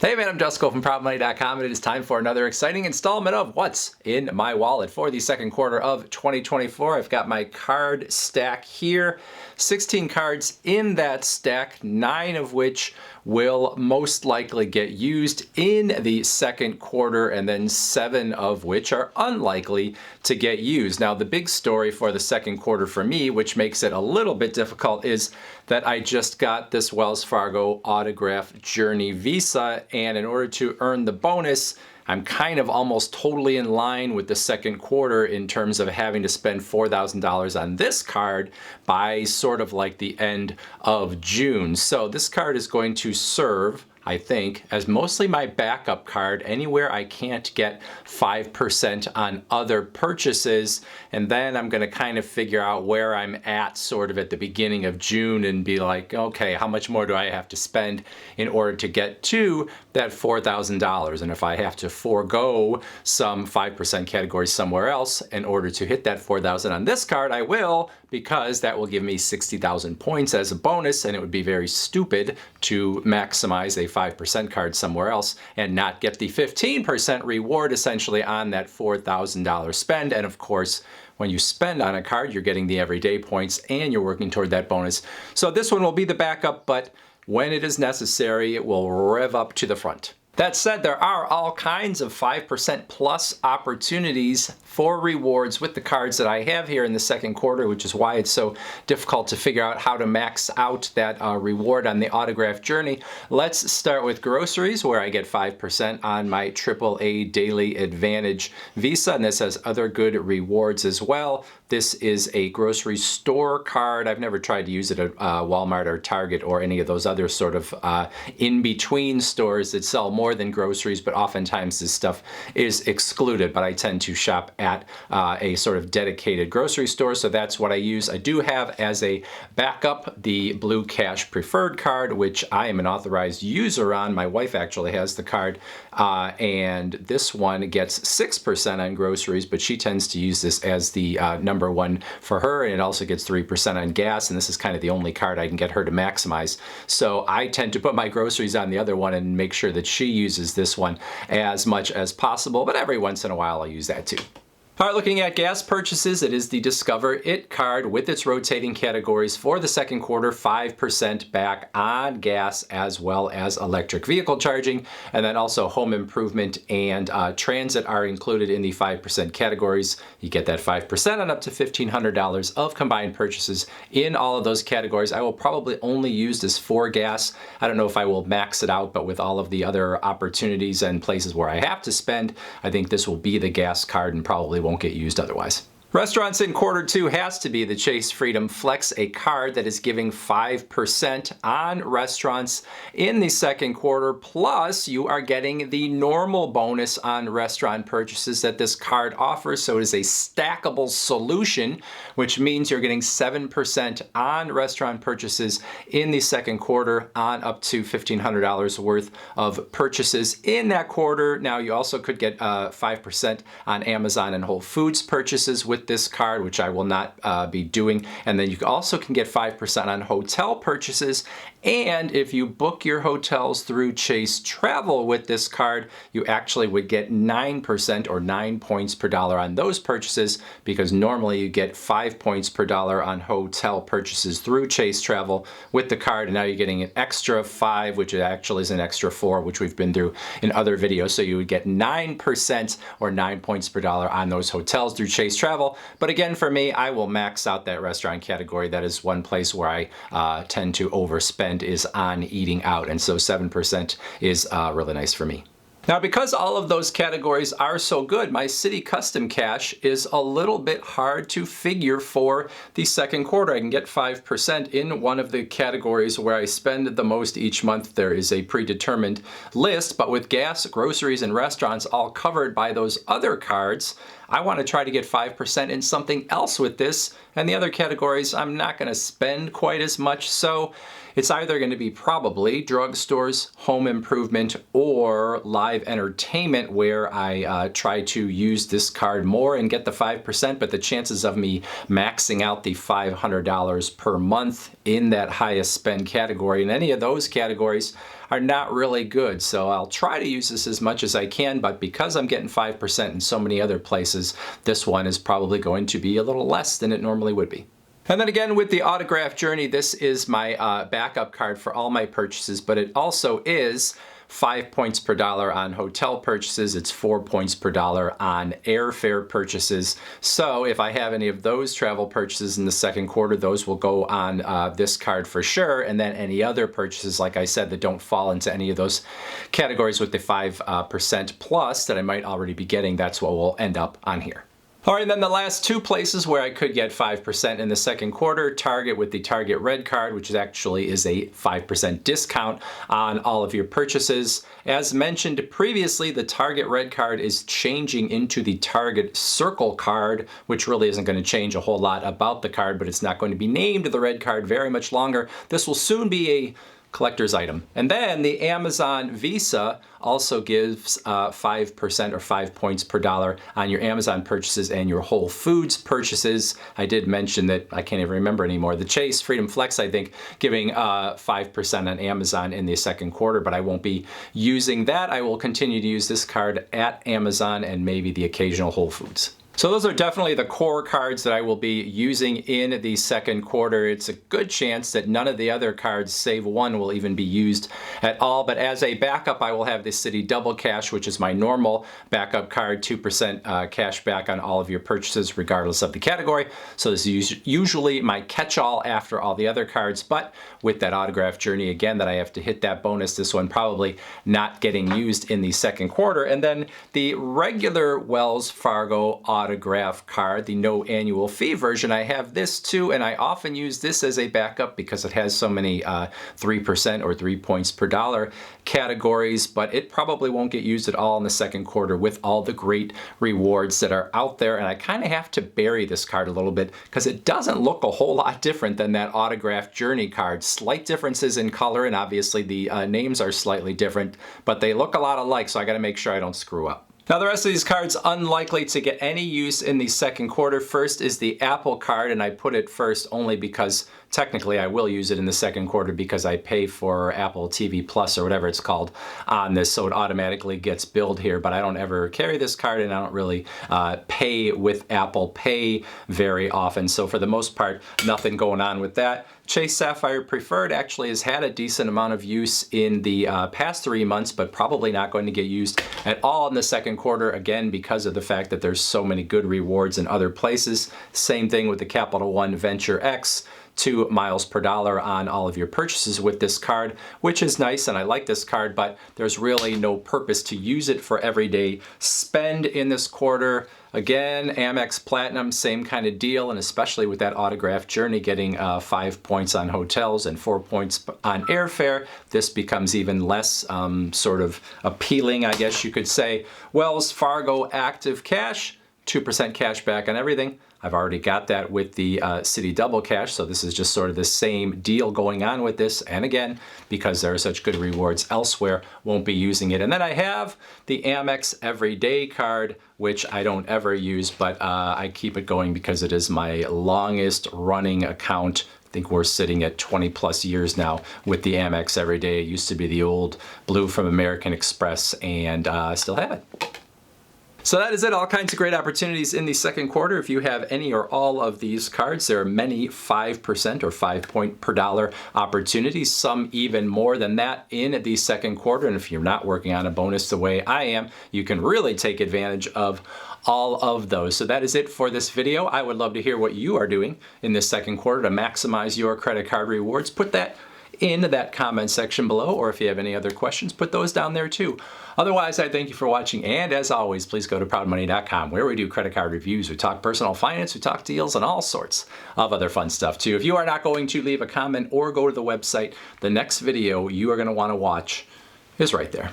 Hey man, I'm Jusko from ProbMoney.com, and it is time for another exciting installment of What's in My Wallet for the second quarter of 2024. I've got my card stack here, 16 cards in that stack, 9 of which will most likely get used in the second quarter, and then 7 of which are unlikely to get used. Now, the big story for the second quarter for me, which makes it a little bit difficult, is that I just got this Wells Fargo Autograph Journey Visa, and in order to earn the bonus, I'm kind of almost totally in line with the second quarter in terms of having to spend $4,000 on this card by sort of like the end of June. So this card is going to serve, I think, as mostly my backup card anywhere I can't get 5% on other purchases. And then I'm going to kind of figure out where I'm at sort of at the beginning of June and be like, okay, how much more do I have to spend in order to get to that $4,000? And if I have to forego some 5% categories somewhere else in order to hit that $4,000 on this card, I will, because that will give me 60,000 points as a bonus, and it would be very stupid to maximize a 5% card somewhere else and not get the 15% reward essentially on that $4,000 spend. And of course, when you spend on a card, you're getting the everyday points and you're working toward that bonus. So this one will be the backup, but when it is necessary, it will rev up to the front. That said, there are all kinds of 5% plus opportunities for rewards with the cards that I have here in the second quarter, which is why it's so difficult to figure out how to max out that reward on the Autograph Journey. Let's start with groceries, where I get 5% on my AAA Daily Advantage Visa, and this has other good rewards as well. This is a grocery store card. I've never tried to use it at Walmart or Target or any of those other sort of in-between stores that sell more than groceries, but oftentimes this stuff is excluded. But I tend to shop at a sort of dedicated grocery store, so that's what I use. I do have as a backup the Blue Cash Preferred card, which I am an authorized user on. My wife actually has the card, and this one gets 6% on groceries, but she tends to use this as the number one for her, and it also gets 3% on gas, and this is kind of the only card I can get her to maximize. So I tend to put my groceries on the other one and make sure that she uses this one as much as possible, but every once in a while I'll use that too. All right, looking at gas purchases, it is the Discover It card with its rotating categories for the second quarter, 5% back on gas as well as electric vehicle charging, and then also home improvement and transit are included in the 5% categories. You get that 5% on up to $1,500 of combined purchases in all of those categories. I will probably only use this for gas. I don't know if I will max it out, but with all of the other opportunities and places where I have to spend, I think this will be the gas card and probably won't get used otherwise. Restaurants in quarter two has to be the Chase Freedom Flex, a card that is giving 5% on restaurants in the second quarter, plus you are getting the normal bonus on restaurant purchases that this card offers. So it is a stackable solution, which means you're getting 7% on restaurant purchases in the second quarter on up to $1,500 worth of purchases in that quarter. Now you also could get 5% on Amazon and Whole Foods purchases with this card, which I will not be doing. And then you also can get 5% on hotel purchases. And if you book your hotels through Chase Travel with this card, you actually would get 9% or 9 points per dollar on those purchases, because normally you get 5 points per dollar on hotel purchases through Chase Travel with the card. And now you're getting an extra 5, which actually is an extra 4, which we've been through in other videos. So you would get 9% or 9 points per dollar on those hotels through Chase Travel. But again, for me, I will max out that restaurant category. That is one place where I tend to overspend, is on eating out. And so 7% is really nice for me. Now, because all of those categories are so good, my City Custom Cash is a little bit hard to figure for the second quarter. I can get 5% in one of the categories where I spend the most each month. There is a predetermined list, but with gas, groceries, and restaurants all covered by those other cards, I want to try to get 5% in something else with this, and the other categories I'm not going to spend quite as much, so it's either going to be probably drugstores, home improvement, or live entertainment, where I try to use this card more and get the 5%, but the chances of me maxing out the $500 per month in that highest spend category in any of those categories are not really good. So I'll try to use this as much as I can, but because I'm getting 5% in so many other places, this one is probably going to be a little less than it normally would be. And then again, with the autograph journey, this is my backup card for all my purchases, but it also is 5 points per dollar on hotel purchases. It's 4 points per dollar on airfare purchases. So if I have any of those travel purchases in the second quarter, those will go on this card for sure. And then any other purchases, like I said, that don't fall into any of those categories with the 5% plus that I might already be getting, that's what will end up on here. All right, and then the last two places where I could get 5% in the second quarter, Target with the Target Red Card, which actually is a 5% discount on all of your purchases. As mentioned previously, the Target Red Card is changing into the Target Circle Card, which really isn't going to change a whole lot about the card, but it's not going to be named the Red Card very much longer. This will soon be a collector's item. And then the Amazon Visa also gives 5% or 5 points per dollar on your Amazon purchases and your Whole Foods purchases. I did mention that, I can't even remember anymore, the Chase Freedom Flex, I think, giving 5% on Amazon in the second quarter, but I won't be using that. I will continue to use this card at Amazon and maybe the occasional Whole Foods. So those are definitely the core cards that I will be using in the second quarter. It's a good chance that none of the other cards, save one, will even be used at all. But as a backup, I will have the Citi Double Cash, which is my normal backup card, 2% cash back on all of your purchases, regardless of the category. So this is usually my catch-all after all the other cards. But with that autograph journey, again, that I have to hit that bonus, this one probably not getting used in the second quarter. And then the regular Wells Fargo autograph card, the no annual fee version, I have this too, and I often use this as a backup because it has so many 3% or 3 points per dollar categories, but it probably won't get used at all in the second quarter with all the great rewards that are out there. And I kind of have to bury this card a little bit because it doesn't look a whole lot different than that autograph journey card. Slight differences in color, and obviously the names are slightly different, but they look a lot alike, so I got to make sure I don't screw up. Now the rest of these cards unlikely to get any use in the second quarter. First is the Apple card, and I put it first only because technically I will use it in the second quarter because I pay for Apple TV Plus or whatever it's called on this, so it automatically gets billed here, but I don't ever carry this card and I don't really pay with Apple Pay very often. So for the most part, nothing going on with that. Chase Sapphire Preferred actually has had a decent amount of use in the past 3 months, but probably not going to get used at all in the second quarter, again, because of the fact that there's so many good rewards in other places. Same thing with the Capital One Venture X. 2 miles per dollar on all of your purchases with this card, which is nice, and I like this card, but there's really no purpose to use it for everyday spend in this quarter. Again, Amex Platinum, same kind of deal, and especially with that autograph journey getting 5 points on hotels and 4 points on airfare, this becomes even less sort of appealing, I guess you could say. Wells Fargo Active Cash, 2% cash back on everything. I've already got that with the Citi Double Cash, so this is just sort of the same deal going on with this. And again, because there are such good rewards elsewhere, won't be using it. And then I have the Amex Everyday card, which I don't ever use, but I keep it going because it is my longest running account. I think we're sitting at 20 plus years now with the Amex Everyday. It used to be the old blue from American Express, and I still have it. So that is it. All kinds of great opportunities in the second quarter. If you have any or all of these cards, there are many 5% or 5 point per dollar opportunities, some even more than that in the second quarter. And if you're not working on a bonus the way I am, you can really take advantage of all of those. So that is it for this video. I would love to hear what you are doing in this second quarter to maximize your credit card rewards. Put that in that comment section below, or if you have any other questions, put those down there too. Otherwise, I thank you for watching, and as always, please go to proudmoney.com, where we do credit card reviews, we talk personal finance, we talk deals, and all sorts of other fun stuff too. If you are not going to leave a comment or go to the website, the next video you are going to want to watch is right there.